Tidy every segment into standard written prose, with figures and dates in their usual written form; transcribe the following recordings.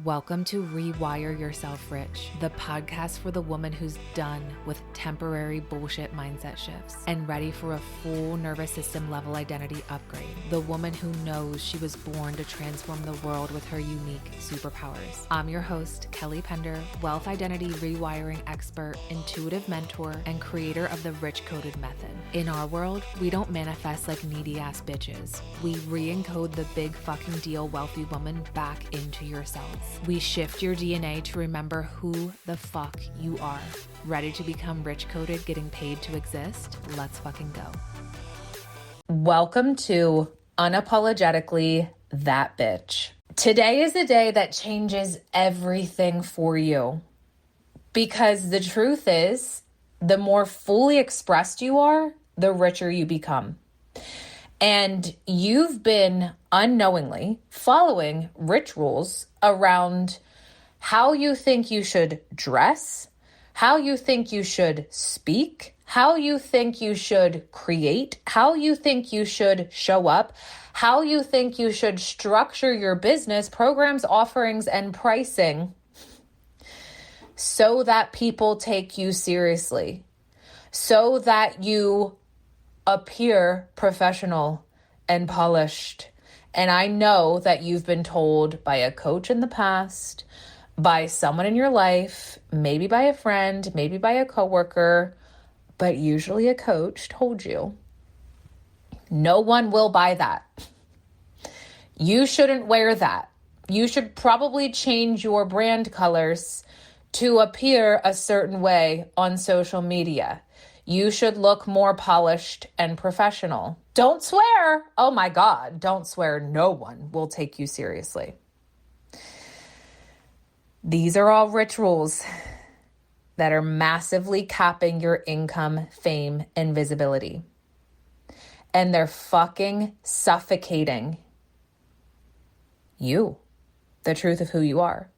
Welcome to Rewire Yourself Rich, the podcast for the woman who's done with temporary bullshit mindset shifts and ready for a full nervous system level identity upgrade. The woman who knows she was born to transform the world with her unique superpowers. I'm your host, Kelly Pender, wealth identity rewiring expert, intuitive mentor, and creator of the Rich Coded Method. In our world, we don't manifest like needy ass bitches. We re-encode the big fucking deal wealthy woman back into yourselves. We shift your DNA to remember who the fuck you are. Ready to become rich coded, getting paid to exist? Let's fucking go. Welcome to Unapologetically That Bitch. Today is the day that changes everything for you. Because the truth is, the more fully expressed you are, the richer you become. And you've been unknowingly following rituals around how you think you should dress, how you think you should speak, how you think you should create, how you think you should show up, how you think you should structure your business, programs, offerings, and pricing so that people take you seriously, so that you appear professional and polished. And I know that you've been told by a coach in the past, by someone in your life, maybe by a friend, maybe by a coworker, but usually a coach told you, no one will buy that. You shouldn't wear that. You should probably change your brand colors to appear a certain way on social media. You should look more polished and professional. Don't swear. Oh my God, don't swear. No one will take you seriously. These are all rituals that are massively capping your income, fame, and visibility. And they're fucking suffocating you, the truth of who you are.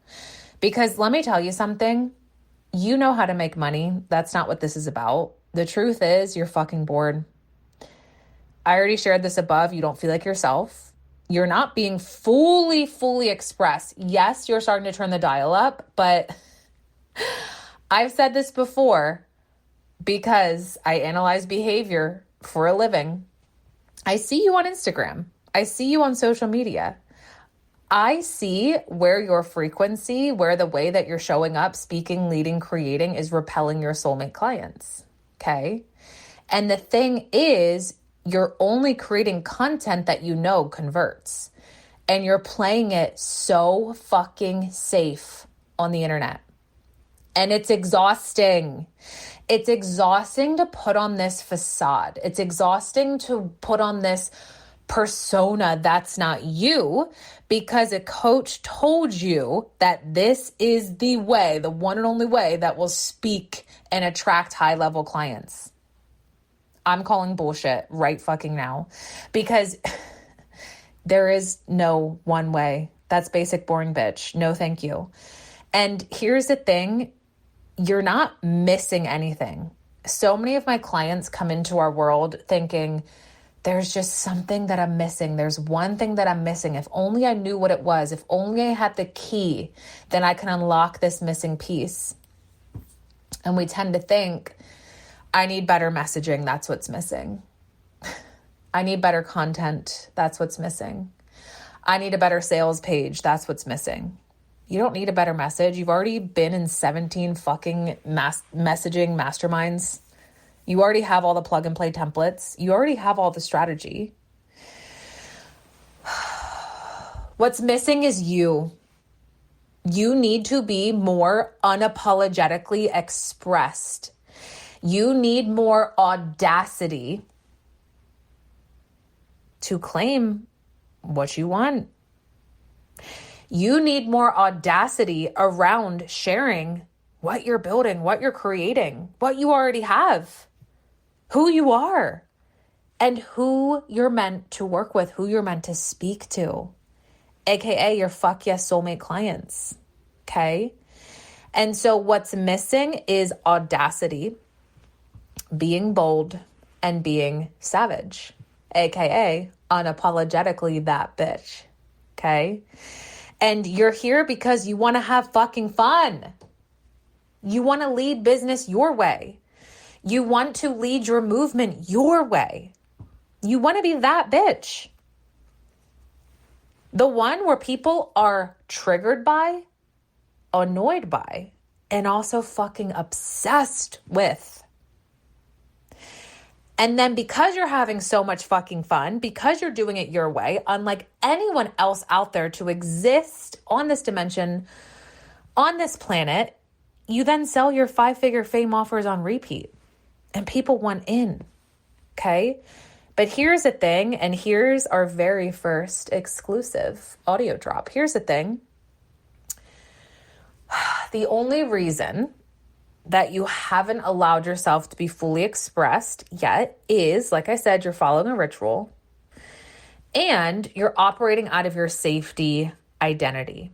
Because let me tell you something, you know how to make money. That's not what this is about. The truth is you're fucking bored. I already shared this above. You don't feel like yourself. You're not being fully expressed. Yes, you're starting to turn the dial up, but I've said this before because I analyze behavior for a living. I see you on Instagram. I see you on social media. I see where your frequency, where the way that you're showing up, speaking, leading, creating is repelling your soulmate clients. Okay. And the thing is, you're only creating content that you know converts. And you're playing it so fucking safe on the internet. And it's exhausting. It's exhausting to put on this facade. It's exhausting to put on this persona that's not you because a coach told you that this is the way, the one and only way that will speak and attract high-level clients. I'm calling bullshit right fucking now because there is no one way. That's basic boring bitch. No, thank you. And here's the thing. You're not missing anything. So many of my clients come into our world thinking, there's just something that I'm missing. There's one thing that I'm missing. If only I knew what it was, if only I had the key, then I can unlock this missing piece. And we tend to think, I need better messaging. That's what's missing. I need better content. That's what's missing. I need a better sales page. That's what's missing. You don't need a better message. You've already been in 17 fucking messaging masterminds. You already have all the plug and play templates. You already have all the strategy. What's missing is you. You need to be more unapologetically expressed. You need more audacity to claim what you want. You need more audacity around sharing what you're building, what you're creating, what you already have, who you are, and who you're meant to work with, who you're meant to speak to, aka your fuck yes soulmate clients, okay? And so what's missing is audacity, being bold, and being savage, aka unapologetically that bitch, okay? And you're here because you want to have fucking fun. You want to lead business your way. You want to lead your movement your way. You want to be that bitch. The one where people are triggered by, annoyed by, and also fucking obsessed with. And then because you're having so much fucking fun, because you're doing it your way, unlike anyone else out there to exist on this dimension, on this planet, you then sell your 5-figure fame offers on repeat. And people want in, okay? But here's the thing, and here's our very first exclusive audio drop. Here's the thing. The only reason that you haven't allowed yourself to be fully expressed yet is, like I said, you're following a ritual and you're operating out of your safety identity,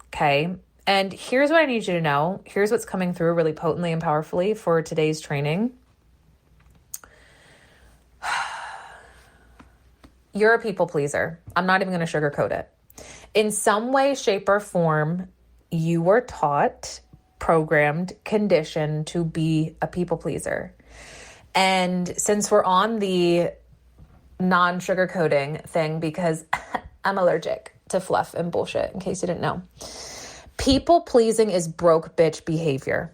okay? And here's what I need you to know. Here's what's coming through really potently and powerfully for today's training. You're a people pleaser. I'm not even going to sugarcoat it. In some way, shape, or form, you were taught, programmed, conditioned to be a people pleaser. And since we're on the non-sugarcoating thing, because I'm allergic to fluff and bullshit, in case you didn't know, people pleasing is broke bitch behavior.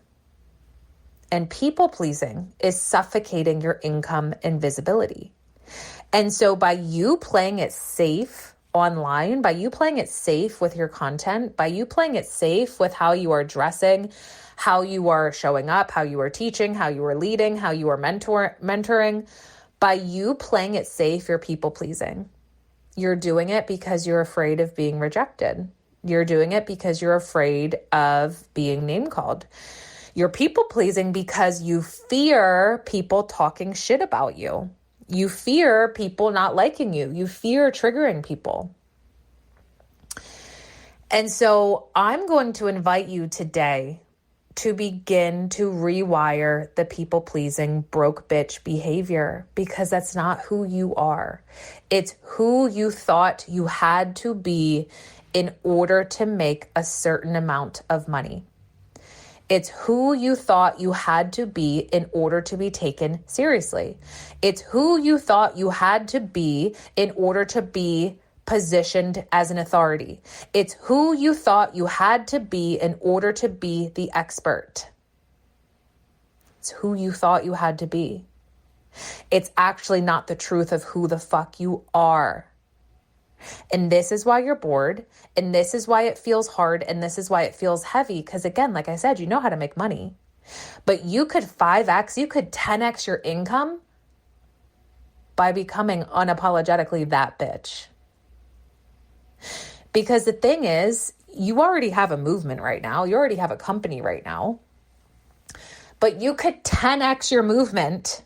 And people pleasing is suffocating your income and visibility. And so by you playing it safe online, by you playing it safe with your content, by you playing it safe with how you are dressing, how you are showing up, how you are teaching, how you are leading, how you are mentoring, by you playing it safe, you're people pleasing. You're doing it because you're afraid of being rejected. You're doing it because you're afraid of being name called. You're people pleasing because you fear people talking shit about you. You fear people not liking you. You fear triggering people. And so I'm going to invite you today to begin to rewire the people-pleasing broke bitch behavior, because that's not who you are. It's who you thought you had to be in order to make a certain amount of money. It's who you thought you had to be in order to be taken seriously. It's who you thought you had to be in order to be positioned as an authority. It's who you thought you had to be in order to be the expert. It's who you thought you had to be. It's actually not the truth of who the fuck you are. And this is why you're bored, and this is why it feels hard, and this is why it feels heavy. Because again, like I said, you know how to make money. But you could 5x, you could 10x your income by becoming unapologetically that bitch. Because the thing is, you already have a movement right now. You already have a company right now. But you could 10x your movement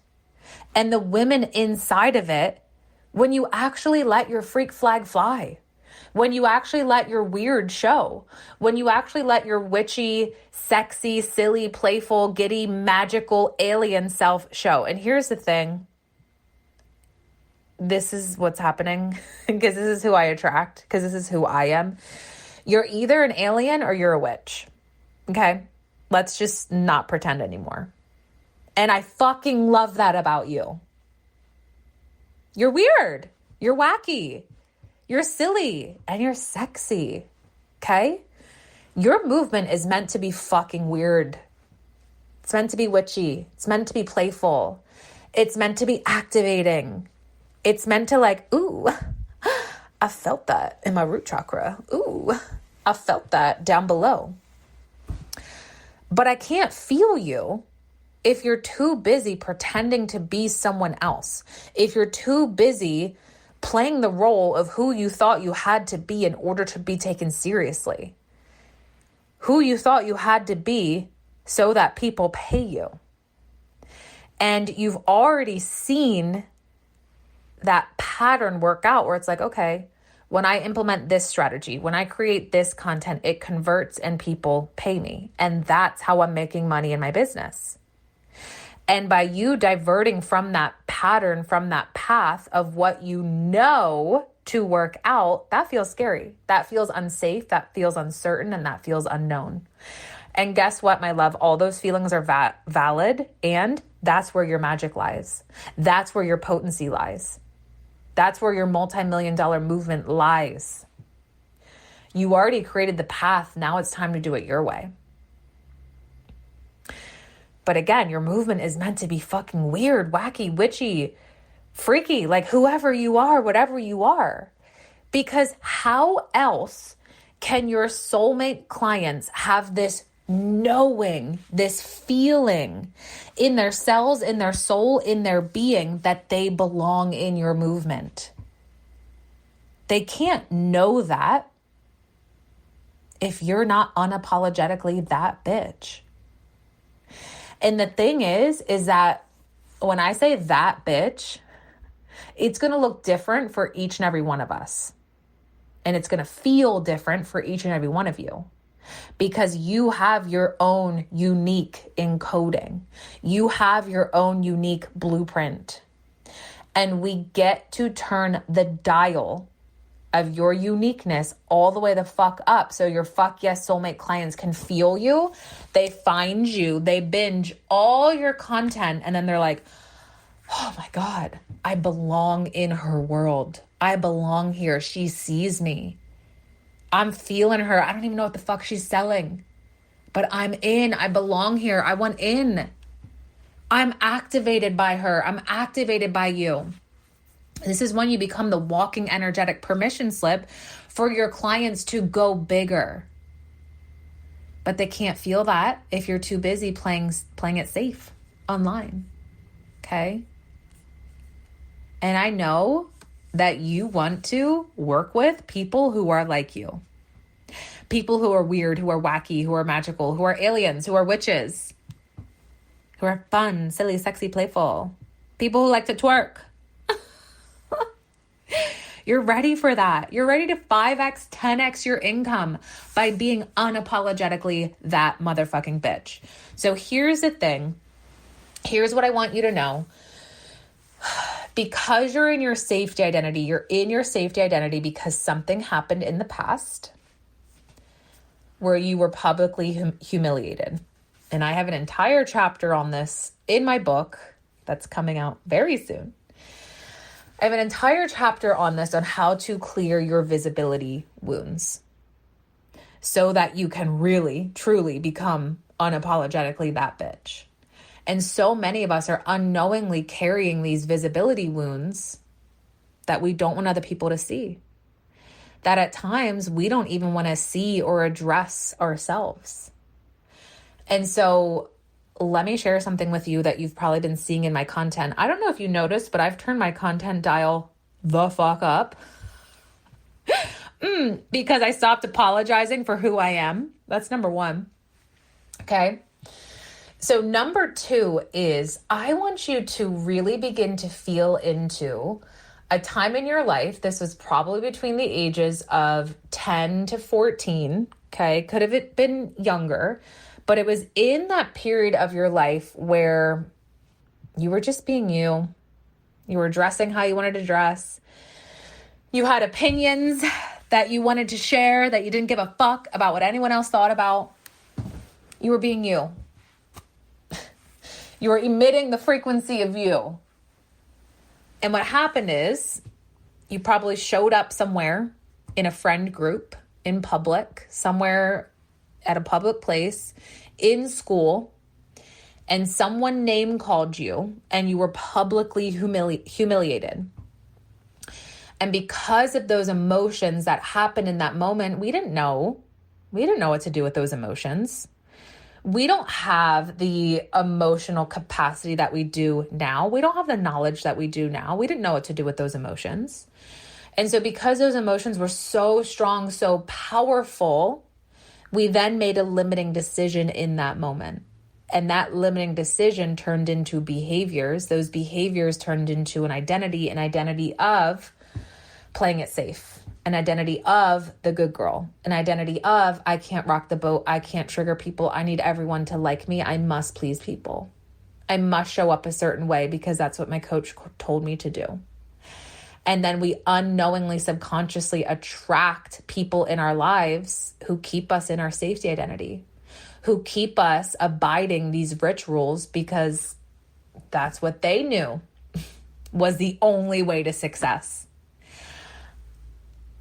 and the women inside of it when you actually let your freak flag fly, when you actually let your weird show, when you actually let your witchy, sexy, silly, playful, giddy, magical, alien self show. And here's the thing. This is what's happening, because this is who I attract, because this is who I am. You're either an alien or you're a witch. Okay? Let's just not pretend anymore. And I fucking love that about you. You're weird, you're wacky, you're silly, and you're sexy, okay? Your movement is meant to be fucking weird. It's meant to be witchy. It's meant to be playful. It's meant to be activating. It's meant to ooh, I felt that in my root chakra. Ooh, I felt that down below. But I can't feel you if you're too busy pretending to be someone else, if you're too busy playing the role of who you thought you had to be in order to be taken seriously, who you thought you had to be so that people pay you. And you've already seen that pattern work out where it's like, okay, when I implement this strategy, when I create this content, it converts and people pay me. And that's how I'm making money in my business. And by you diverting from that pattern, from that path of what you know to work out, that feels scary. That feels unsafe. That feels uncertain. And that feels unknown. And guess what, my love? All those feelings are valid. And that's where your magic lies. That's where your potency lies. That's where your multi-million-dollar movement lies. You already created the path. Now it's time to do it your way. But again, your movement is meant to be fucking weird, wacky, witchy, freaky, like whoever you are, whatever you are. Because how else can your soulmate clients have this knowing, this feeling in their cells, in their soul, in their being that they belong in your movement? They can't know that if you're not unapologetically that bitch. And the thing is that when I say that bitch, it's going to look different for each and every one of us. And it's going to feel different for each and every one of you. Because you have your own unique encoding. You have your own unique blueprint. And we get to turn the dial of your uniqueness all the way the fuck up so your fuck yes soulmate clients can feel you. They find you, they binge all your content, and then they're like, oh my God, I belong in her world. I belong here. She sees me. I'm feeling her. I don't even know what the fuck she's selling, but I'm in. I belong here. I want in. I'm activated by her. I'm activated by you. This is when you become the walking energetic permission slip for your clients to go bigger. But they can't feel that if you're too busy playing it safe online. Okay? And I know that you want to work with people who are like you. People who are weird, who are wacky, who are magical, who are aliens, who are witches, who are fun, silly, sexy, playful. People who like to twerk. You're ready for that. You're ready to 5x, 10x your income by being unapologetically that motherfucking bitch. So here's the thing. Here's what I want you to know. Because you're in your safety identity, you're in your safety identity because something happened in the past where you were publicly humiliated. And I have an entire chapter on this in my book that's coming out very soon. I have an entire chapter on this, on how to clear your visibility wounds so that you can really, truly become unapologetically that bitch. And so many of us are unknowingly carrying these visibility wounds that we don't want other people to see. That at times we don't even want to see or address ourselves. And so let me share something with you that you've probably been seeing in my content. I don't know if you noticed, but I've turned my content dial the fuck up because I stopped apologizing for who I am. That's number one. Okay. So number two is I want you to really begin to feel into a time in your life. This was probably between the ages of 10 to 14. Okay. Could have been younger, but it was in that period of your life where you were just being you. You were dressing how you wanted to dress. You had opinions that you wanted to share, that you didn't give a fuck about what anyone else thought about. You were being you. You were emitting the frequency of you. And what happened is you probably showed up somewhere in a friend group, in public, somewhere at a public place, in school, and someone name called you and you were publicly humiliated. And because of those emotions that happened in that moment, we didn't know what to do with those emotions. We don't have the emotional capacity that we do now. We don't have the knowledge that we do now. We didn't know what to do with those emotions. And so because those emotions were so strong, so powerful, we then made a limiting decision in that moment. And that limiting decision turned into behaviors. Those behaviors turned into an identity of playing it safe, an identity of the good girl, an identity of I can't rock the boat, I can't trigger people, I need everyone to like me, I must please people. I must show up a certain way because that's what my coach told me to do. And then we unknowingly, subconsciously attract people in our lives who keep us in our safety identity, who keep us abiding these rituals because that's what they knew was the only way to success.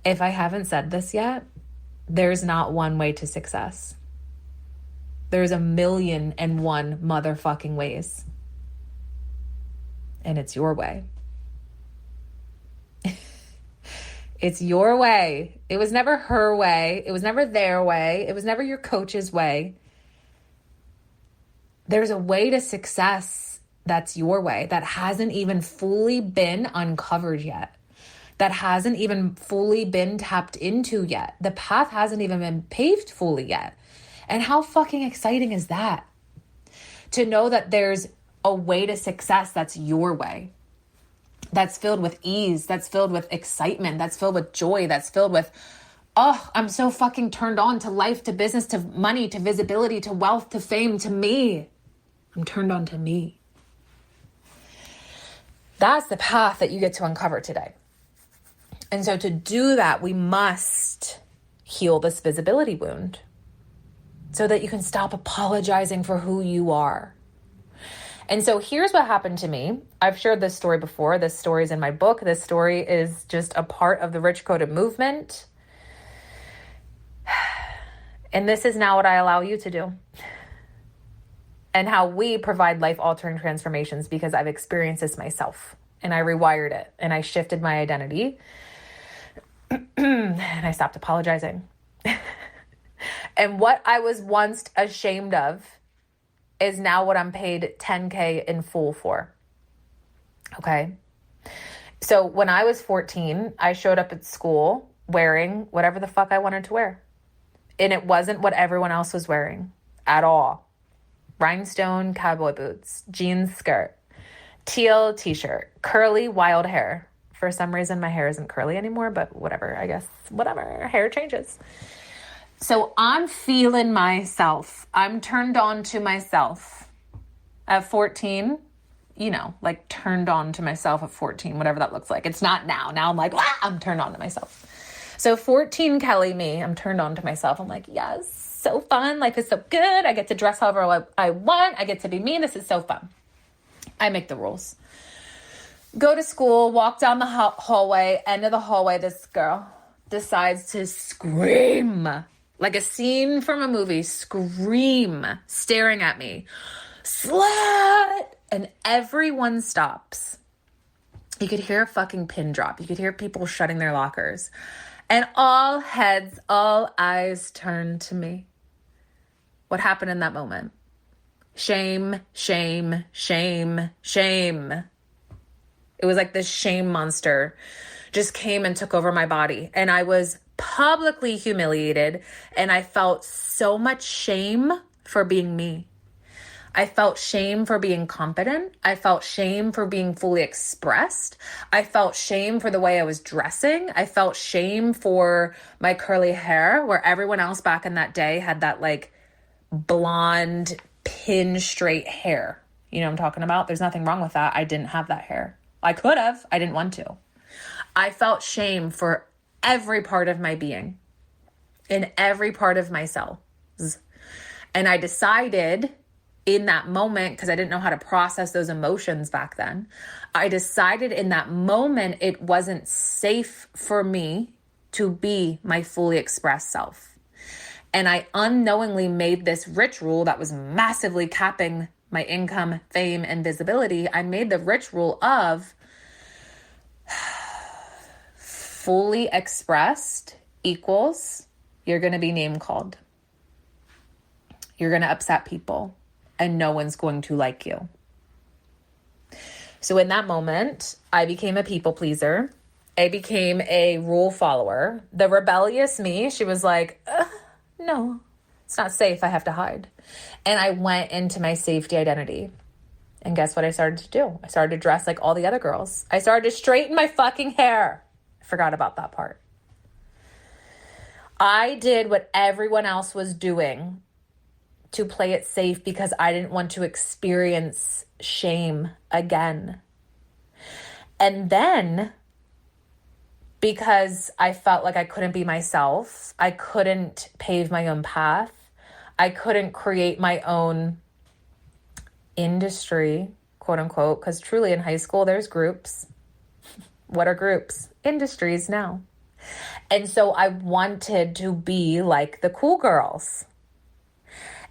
If I haven't said this yet, there's not one way to success. There's 1,000,001 motherfucking ways. And it's your way. It's your way. It was never her way. It was never their way. It was never your coach's way. There's a way to success that's your way, that hasn't even fully been uncovered yet, that hasn't even fully been tapped into yet. The path hasn't even been paved fully yet. And how fucking exciting is that? To know that there's a way to success that's your way, that's filled with ease, that's filled with excitement, that's filled with joy, that's filled with, oh, I'm so fucking turned on to life, to business, to money, to visibility, to wealth, to fame, to me. I'm turned on to me. That's the path that you get to uncover today. And so to do that, we must heal this visibility wound so that you can stop apologizing for who you are. And so here's what happened to me. I've shared this story before. This story is in my book. This story is just a part of the Rich Coded movement. And this is now what I allow you to do. And how we provide life-altering transformations, because I've experienced this myself. And I rewired it. And I shifted my identity. And I stopped apologizing. And what I was once ashamed of is now what I'm paid $10K in full for. Okay. So when I was 14, I showed up at school wearing whatever the fuck I wanted to wear. And it wasn't what everyone else was wearing at all. Rhinestone cowboy boots, jeans skirt, teal t-shirt, curly wild hair. For some reason, my hair isn't curly anymore, but whatever, I guess, whatever, hair changes. So I'm feeling myself. I'm turned on to myself. At 14, you know, like turned on to myself at 14, whatever that looks like. It's not now. Now I'm like, I'm turned on to myself. So 14 Kelly me, I'm turned on to myself. I'm like, yes, so fun. Life is so good. I get to dress however I want. I get to be me. This is so fun. I make the rules. Go to school, walk down the hallway, end of the hallway, this girl decides to scream. Like a scene from a movie, scream, staring at me. Slut! And everyone stops. You could hear a fucking pin drop. You could hear people shutting their lockers. And all heads, all eyes turned to me. What happened in that moment? Shame, shame, shame, shame. It was like this shame monster just came and took over my body. And I was publicly humiliated. And I felt so much shame for being me. I felt shame for being competent. I felt shame for being fully expressed. I felt shame for the way I was dressing. I felt shame for my curly hair, where everyone else back in that day had that like blonde pin straight hair. You know what I'm talking about? There's nothing wrong with that. I didn't have that hair. I could have. I didn't want to. I felt shame for every part of my being, in every part of myself. And I decided in that moment, because I didn't know how to process those emotions back then, I decided in that moment it wasn't safe for me to be my fully expressed self. And I unknowingly made this ritual that was massively capping my income, fame, and visibility. I made the ritual of fully expressed equals you're going to be name called. You're going to upset people. And no one's going to like you. So in that moment, I became a people pleaser. I became a rule follower. The rebellious me, she was like, no, it's not safe. I have to hide. And I went into my safety identity. And guess what I started to do? I started to dress like all the other girls. I started to straighten my fucking hair. I forgot about that part. I did what everyone else was doing to play it safe because I didn't want to experience shame again. And then because I felt like I couldn't be myself. I couldn't pave my own path. I couldn't create my own industry, quote unquote, because truly in high school, there's groups. What are groups? Industries now. And so I wanted to be like the cool girls.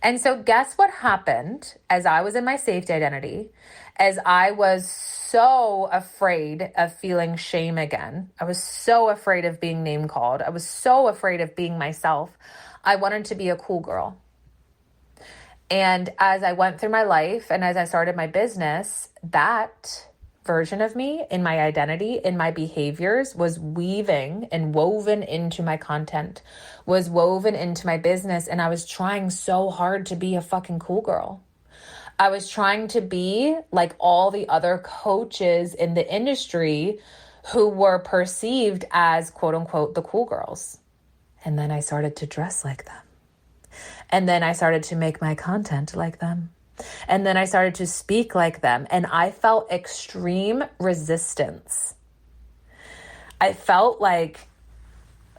And so guess what happened as I was in my safety identity, as I was so afraid of feeling shame again. I was so afraid of being name called. I was so afraid of being myself. I wanted to be a cool girl. And as I went through my life and as I started my business, that version of me in my identity, in my behaviors was weaving and woven into my content, was woven into my business. And I was trying so hard to be a fucking cool girl. I was trying to be like all the other coaches in the industry who were perceived as quote unquote the cool girls. And then I started to dress like them. And then I started to make my content like them. And then I started to speak like them. And I felt extreme resistance. I felt like,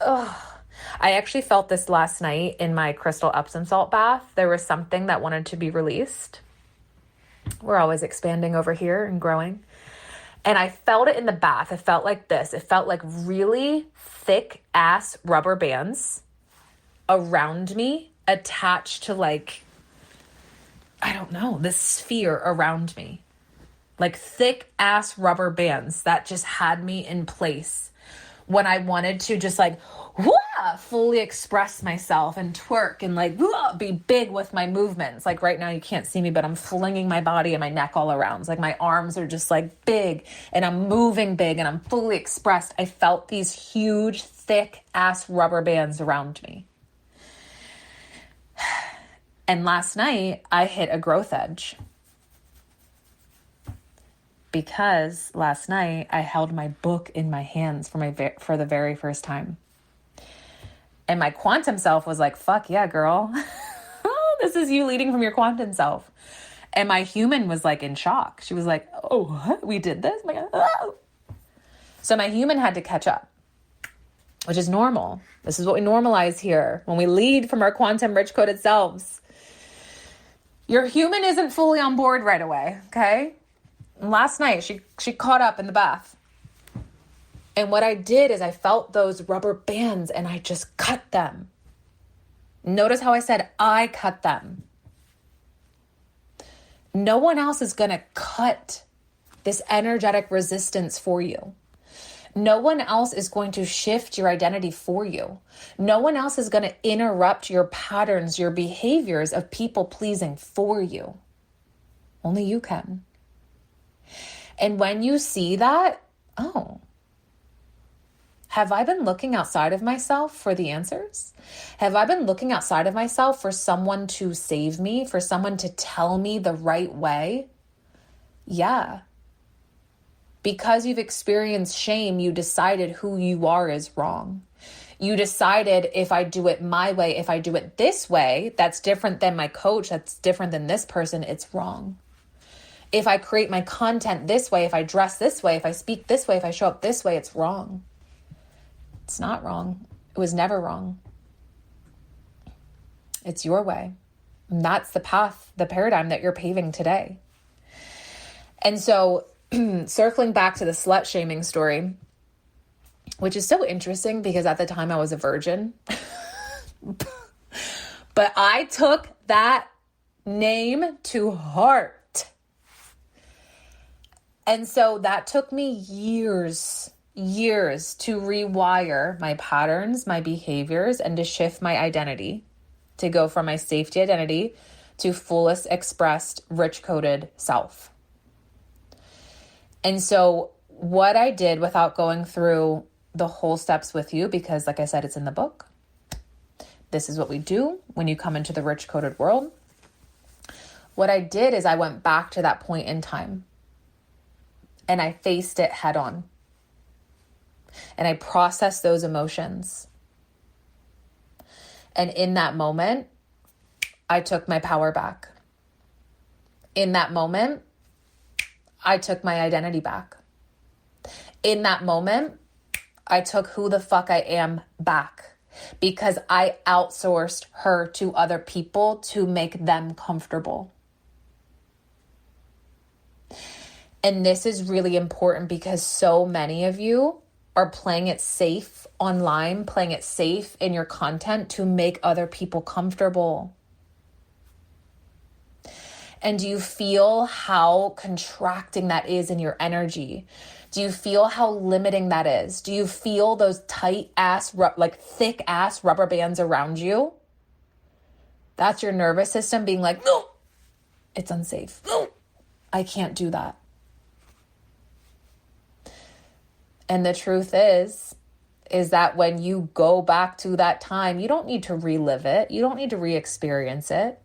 I actually felt this last night in my crystal Epsom salt bath. There was something that wanted to be released. We're always expanding over here and growing. And I felt it in the bath. It felt like this. It felt like really thick ass rubber bands around me, attached to like, I don't know, this sphere around me. Like thick ass rubber bands that just had me in place when I wanted to just like, fully express myself and twerk and like, be big with my movements. Like right now you can't see me, but I'm flinging my body and my neck all around. It's like my arms are just like big and I'm moving big and I'm fully expressed. I felt these huge, thick ass rubber bands around me. And last night I hit a growth edge because last night I held my book in my hands for the very first time. And my quantum self was like, fuck yeah, girl. This is you leading from your quantum self. And my human was like in shock. She was like, oh, what? We did this? Oh my God. Oh. So my human had to catch up, which is normal. This is what we normalize here when we lead from our quantum rich coded selves. Your human isn't fully on board right away, okay? And last night, she caught up in the bath. And what I did is I felt those rubber bands and I just cut them. Notice how I said I cut them. No one else is going to cut this energetic resistance for you. No one else is going to shift your identity for you. No one else is going to interrupt your patterns, your behaviors of people pleasing for you. Only you can. And when you see that, have I been looking outside of myself for the answers? Have I been looking outside of myself for someone to save me, for someone to tell me the right way? Yeah. Because you've experienced shame, you decided who you are is wrong. You decided if I do it my way, if I do it this way, that's different than my coach, that's different than this person, it's wrong. If I create my content this way, if I dress this way, if I speak this way, if I show up this way, it's wrong. It's not wrong. It was never wrong. It's your way. And that's the path, the paradigm that you're paving today. And so circling back to the slut shaming story, which is so interesting because at the time I was a virgin, but I took that name to heart. And so that took me years to rewire my patterns, my behaviors, and to shift my identity, to go from my safety identity to fullest expressed, rich coded self. And so what I did, without going through the whole steps with you, because like I said, it's in the book. This is what we do when you come into the rich coded world. What I did is I went back to that point in time and I faced it head on. And I processed those emotions. And in that moment, I took my power back. In that moment, I took my identity back. In that moment, I took who the fuck I am back because I outsourced her to other people to make them comfortable. And this is really important because so many of you are playing it safe online, playing it safe in your content to make other people comfortable. And do you feel how contracting that is in your energy? Do you feel how limiting that is? Do you feel those tight ass, like thick ass rubber bands around you? That's your nervous system being like, no, it's unsafe. No, I can't do that. And the truth is that when you go back to that time, you don't need to relive it. You don't need to re-experience it.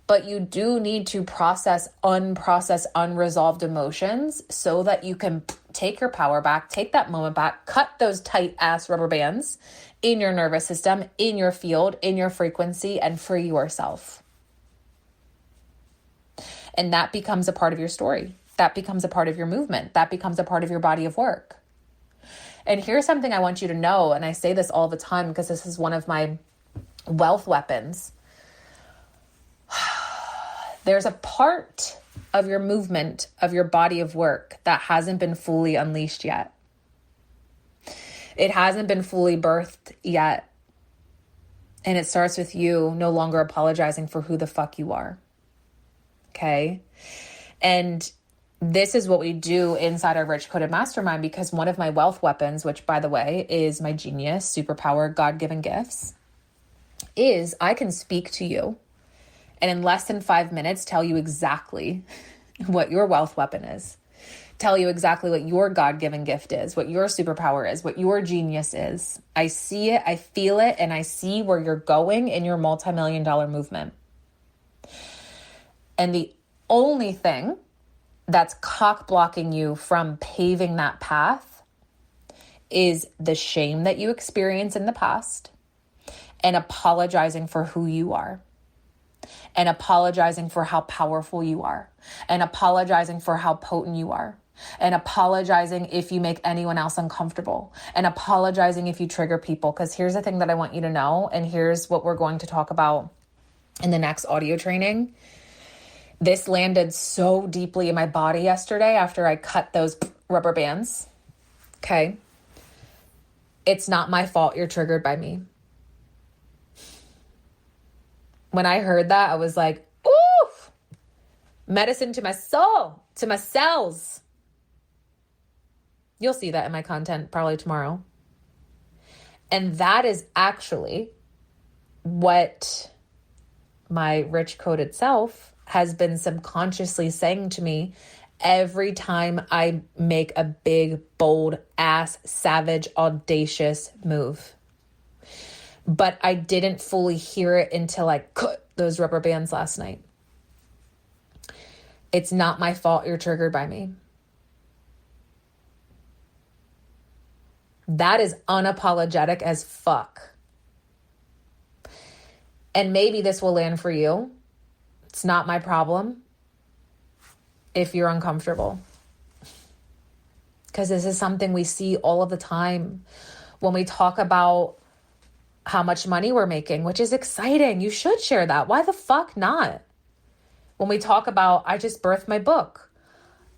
But you do need to process unprocessed, unresolved emotions so that you can take your power back, take that moment back, cut those tight ass rubber bands in your nervous system, in your field, in your frequency, and free yourself. And that becomes a part of your story. That becomes a part of your movement. That becomes a part of your body of work. And here's something I want you to know, and I say this all the time because this is one of my wealth weapons. There's a part of your movement, of your body of work that hasn't been fully unleashed yet. It hasn't been fully birthed yet. And it starts with you no longer apologizing for who the fuck you are. Okay? And this is what we do inside our Rich Coded Mastermind, because one of my wealth weapons, which by the way is my genius, superpower, God-given gifts, is I can speak to you and in less than 5 minutes tell you exactly what your wealth weapon is. Tell you exactly what your God-given gift is, what your superpower is, what your genius is. I see it, I feel it, and I see where you're going in your multi-million-dollar movement. And the only thing that's cock blocking you from paving that path is the shame that you experienced in the past and apologizing for who you are and apologizing for how powerful you are and apologizing for how potent you are and apologizing if you make anyone else uncomfortable and apologizing if you trigger people. Because here's the thing that I want you to know, and here's what we're going to talk about in the next audio training. This landed so deeply in my body yesterday after I cut those rubber bands. Okay. It's not my fault you're triggered by me. When I heard that, I was like, oof, medicine to my soul, to my cells. You'll see that in my content probably tomorrow. And that is actually what my rich coded self has been subconsciously saying to me every time I make a big, bold, ass, savage, audacious move. But I didn't fully hear it until I cut those rubber bands last night. It's not my fault you're triggered by me. That is unapologetic as fuck. And maybe this will land for you. It's not my problem if you're uncomfortable. Because this is something we see all of the time when we talk about how much money we're making, which is exciting. You should share that. Why the fuck not? When we talk about, I just birthed my book.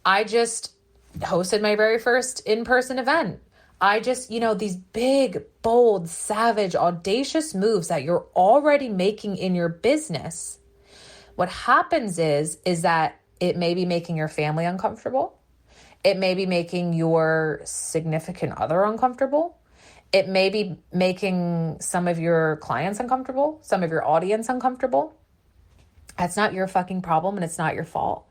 I just hosted my very first in-person event. I just, these big, bold, savage, audacious moves that you're already making in your business. What happens is that it may be making your family uncomfortable. It may be making your significant other uncomfortable. It may be making some of your clients uncomfortable, some of your audience uncomfortable. That's not your fucking problem, and it's not your fault.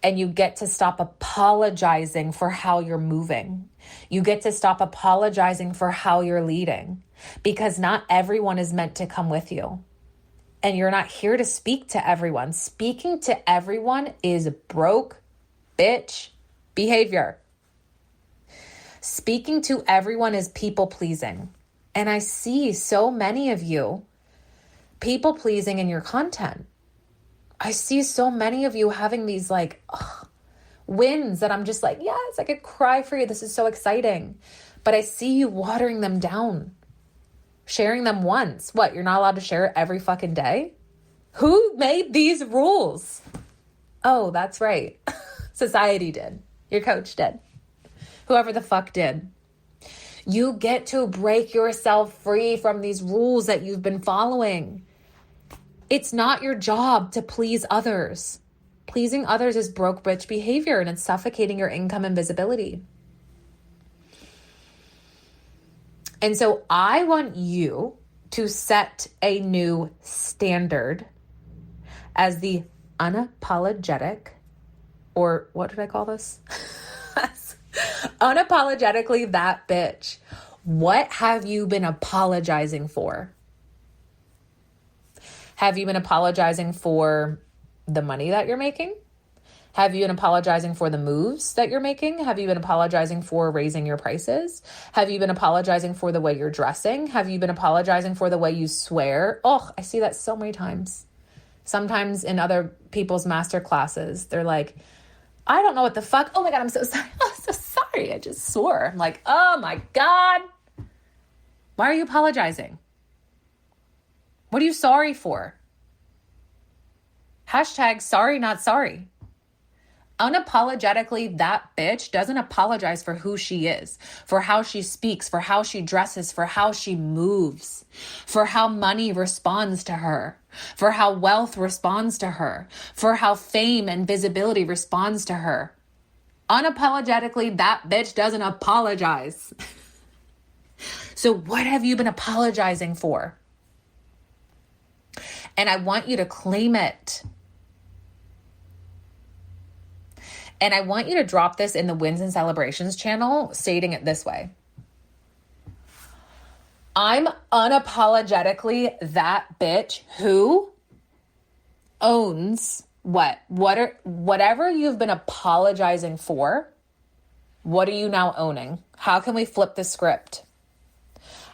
And you get to stop apologizing for how you're moving. You get to stop apologizing for how you're leading, because not everyone is meant to come with you. And you're not here to speak to everyone. Speaking to everyone is broke bitch behavior. Speaking to everyone is people pleasing. And I see so many of you people pleasing in your content. I see so many of you having these wins that I'm just like, yes, I could cry for you. This is so exciting. But I see you watering them down, sharing them once. What, you're not allowed to share it every fucking day? Who made these rules? Oh, that's right. Society did. Your coach did. Whoever the fuck did. You get to break yourself free from these rules that you've been following. It's not your job to please others. Pleasing others is broke bitch behavior, and it's suffocating your income and visibility. And so I want you to set a new standard as the unapologetic, or what did I call this? Unapologetically that bitch. What have you been apologizing for? Have you been apologizing for the money that you're making? Have you been apologizing for the moves that you're making? Have you been apologizing for raising your prices? Have you been apologizing for the way you're dressing? Have you been apologizing for the way you swear? Oh, I see that so many times. Sometimes in other people's master classes, they're like, I don't know what the fuck. Oh my God, I'm so sorry. I'm so sorry. I just swore. I'm like, oh my God. Why are you apologizing? What are you sorry for? Hashtag sorry, not sorry. Unapologetically, that bitch doesn't apologize for who she is, for how she speaks, for how she dresses, for how she moves, for how money responds to her, for how wealth responds to her, for how fame and visibility responds to her. Unapologetically, that bitch doesn't apologize. So what have you been apologizing for? And I want you to claim it. And I want you to drop this in the Wins and Celebrations channel, stating it this way. I'm unapologetically that bitch who owns what? Whatever you've been apologizing for, what are you now owning? How can we flip the script?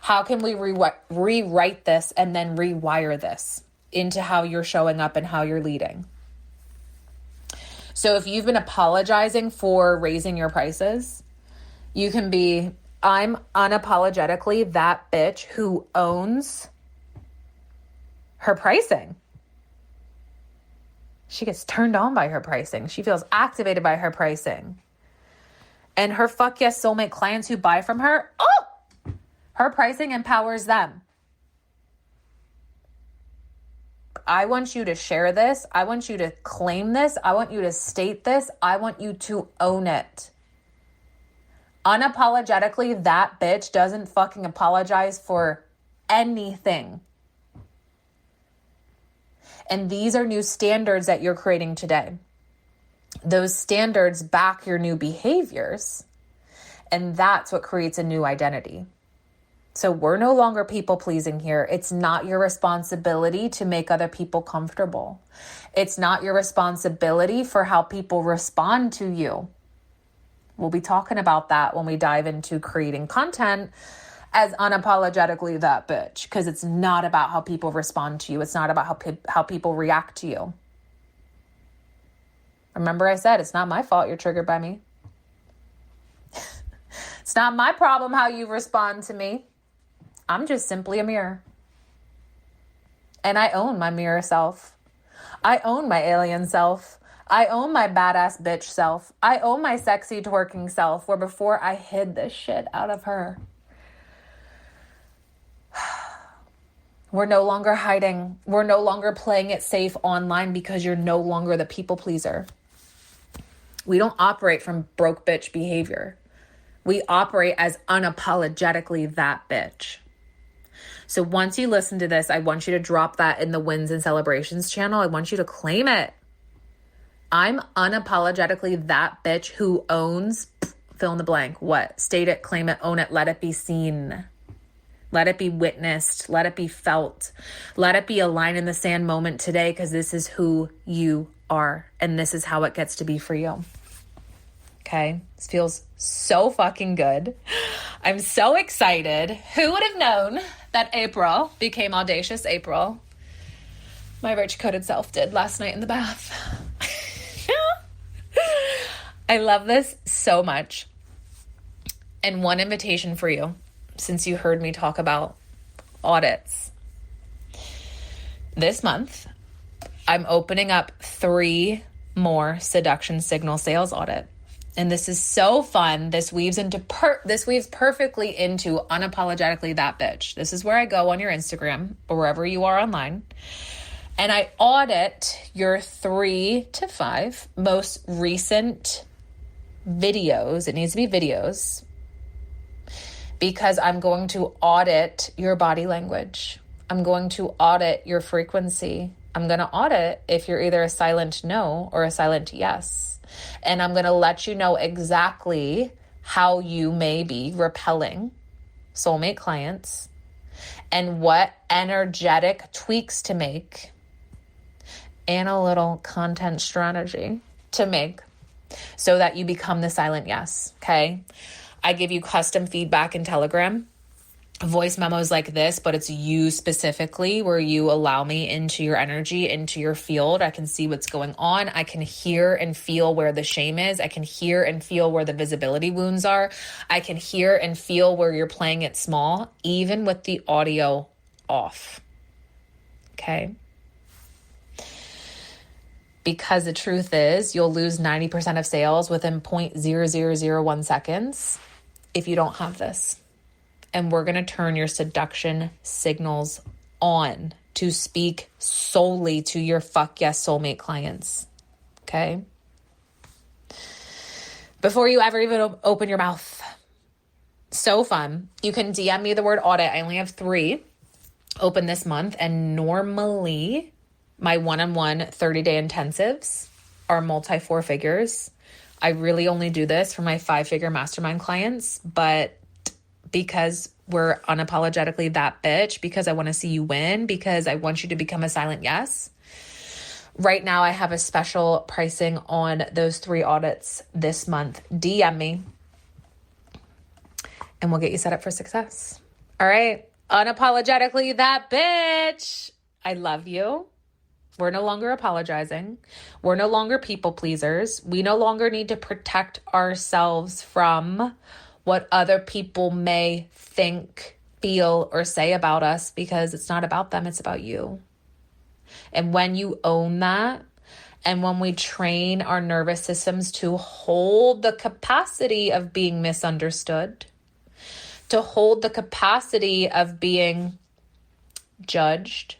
How can we rewrite this and then rewire this into how you're showing up and how you're leading? So if you've been apologizing for raising your prices, you can be, I'm unapologetically that bitch who owns her pricing. She gets turned on by her pricing. She feels activated by her pricing. And her fuck yes soulmate clients who buy from her, her pricing empowers them. I want you to share this. I want you to claim this. I want you to state this. I want you to own it. Unapologetically, that bitch doesn't fucking apologize for anything. And these are new standards that you're creating today. Those standards back your new behaviors. And that's what creates a new identity. So we're no longer people pleasing here. It's not your responsibility to make other people comfortable. It's not your responsibility for how people respond to you. We'll be talking about that when we dive into creating content as unapologetically that bitch, because it's not about how people respond to you. It's not about how people react to you. Remember I said, it's not my fault you're triggered by me. It's not my problem how you respond to me. I'm just simply a mirror. And I own my mirror self. I own my alien self. I own my badass bitch self. I own my sexy twerking self, where before I hid the shit out of her. We're no longer hiding. We're no longer playing it safe online because you're no longer the people pleaser. We don't operate from broke bitch behavior. We operate as unapologetically that bitch. So once you listen to this, I want you to drop that in the Wins and Celebrations channel. I want you to claim it. I'm unapologetically that bitch who owns, fill in the blank. What? State it, claim it, own it, let it be seen. Let it be witnessed. Let it be felt. Let it be a line in the sand moment today, because this is who you are. And this is how it gets to be for you. Okay? This feels so fucking good. I'm so excited. Who would have known that April became Audacious April? My rich coded self did last night in the bath. I love this so much. And one invitation for you, since you heard me talk about audits. This month, I'm opening up 3 more seduction signal sales audit. And this is so fun. This weaves perfectly into Unapologetically That Bitch. This is where I go on your Instagram or wherever you are online. And I audit your 3 to 5 most recent videos. It needs to be videos, because I'm going to audit your body language. I'm going to audit your frequency. I'm going to audit if you're either a silent no or a silent yes. And I'm going to let you know exactly how you may be repelling soulmate clients and what energetic tweaks to make and a little content strategy to make so that you become the silent yes, okay? I give you custom feedback in Telegram, voice memos like this, but it's you specifically, where you allow me into your energy, into your field. I can see what's going on. I can hear and feel where the shame is. I can hear and feel where the visibility wounds are. I can hear and feel where you're playing it small, even with the audio off. Okay? Because the truth is, you'll lose 90% of sales within 0.0001 seconds if you don't have this. And we're going to turn your seduction signals on to speak solely to your fuck yes soulmate clients. Okay? Before you ever even open your mouth. So fun. You can DM me the word audit. I only have 3 open this month. And normally my one-on-one 30-day intensives are multi 4 figures. I really only do this for my 5-figure mastermind clients, but because we're unapologetically that bitch, because I want to see you win, because I want you to become a silent yes. Right now, I have a special pricing on those 3 audits this month. DM me and we'll get you set up for success. All right. Unapologetically that bitch. I love you. We're no longer apologizing. We're no longer people pleasers. We no longer need to protect ourselves from what other people may think, feel, or say about us, because it's not about them, it's about you. And when you own that, and when we train our nervous systems to hold the capacity of being misunderstood, to hold the capacity of being judged,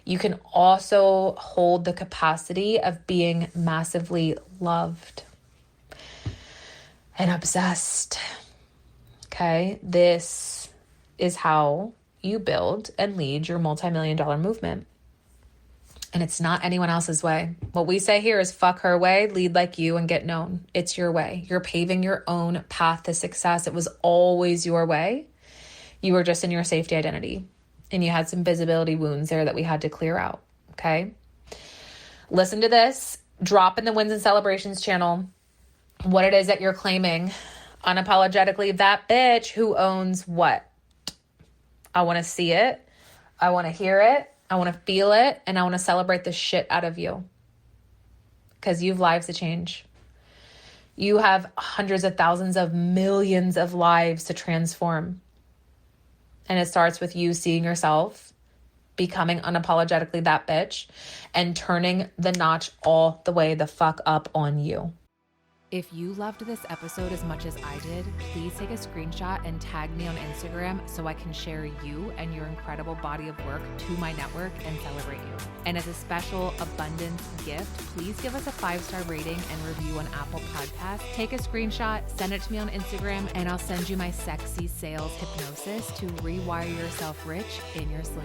you can also hold the capacity of being massively loved and obsessed. Okay, this is how you build and lead your multi-million-dollar movement. And it's not anyone else's way. What we say here is fuck her way, lead like you, and get known. It's your way. You're paving your own path to success. It was always your way. You were just in your safety identity. And you had some visibility wounds there that we had to clear out, okay? Listen to this. Drop in the Wins and Celebrations channel what it is that you're claiming. Unapologetically that bitch who owns what? I want to see it. I want to hear it. I want to feel it. And I want to celebrate the shit out of you. Because you have lives to change. You have hundreds of thousands of millions of lives to transform. And it starts with you seeing yourself, becoming unapologetically that bitch, and turning the notch all the way the fuck up on you. If you loved this episode as much as I did, please take a screenshot and tag me on Instagram so I can share you and your incredible body of work to my network and celebrate you. And as a special abundance gift, please give us a 5-star rating and review on Apple Podcasts. Take a screenshot, send it to me on Instagram, and I'll send you my sexy sales hypnosis to rewire yourself rich in your sleep.